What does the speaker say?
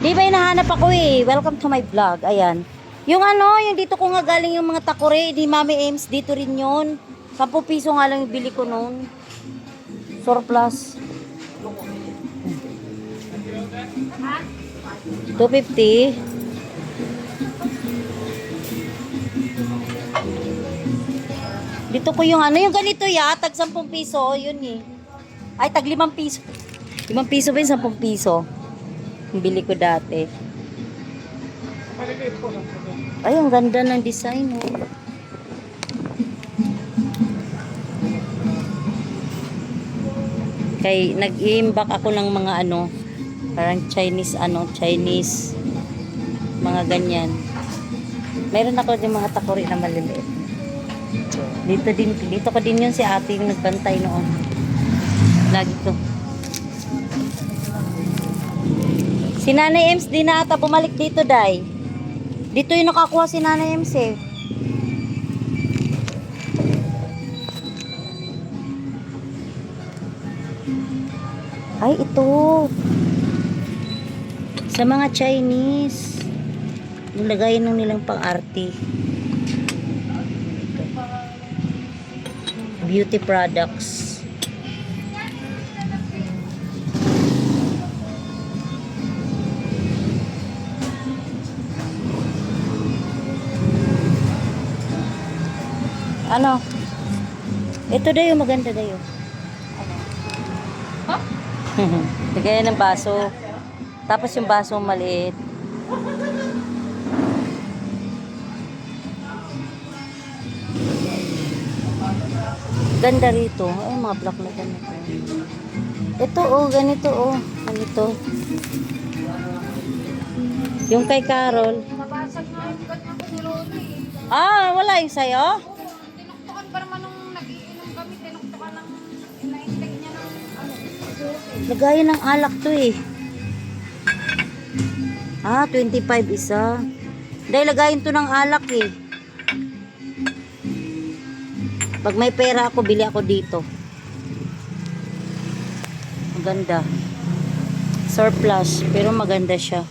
Di ba hinahanap ako eh. Welcome to my vlog. Ayan. Yung ano, yung dito ko nga galing yung mga takore di Mami Ames. Dito rin yun. 10 piso nga lang yung bili ko noon. Surplus. 250. Dito ko yung ano, yung ganito ya, tag 10 piso, yun eh. Ay, tag 5 piso. 5 piso ba yung 10 piso? Yung bili ko dati. Ay, ang ganda ng design oh. Kay nag-iimbak ako ng mga ano, parang Chinese Chinese mga ganyan. Meron ako din mga takori na maliliit. Dito ko din yun si ate yung nagbantay noon. Lagi ko. Si Nanay Ems di na ata bumalik dito, Day. Dito yung nakakuha si Nanay Ems eh. Ay, ito. Sa mga Chinese. Nilagayan ng nilang pang-arte. Beauty products. Ano? Ito dayo, maganda dayo. Lagayan ng baso. Tapos yung baso maliit. Ganda rito. Ay, mga black na ganito. Ito oh, ganito oh. Ganito. Yung kay Carol. Nabasag nga yung kanya ko ni Lolo eh. Ah, wala yung sayo? Tinuktukan pa naman nung nag-iinom kami. Tinuktukan ng inaintay niya ng susi. Lagayan ng alak to eh. Ah, 25 isa. Dahil lagayin to ng alak eh. Pag may pera ako, bili ako dito. Maganda. Surplus, pero maganda siya.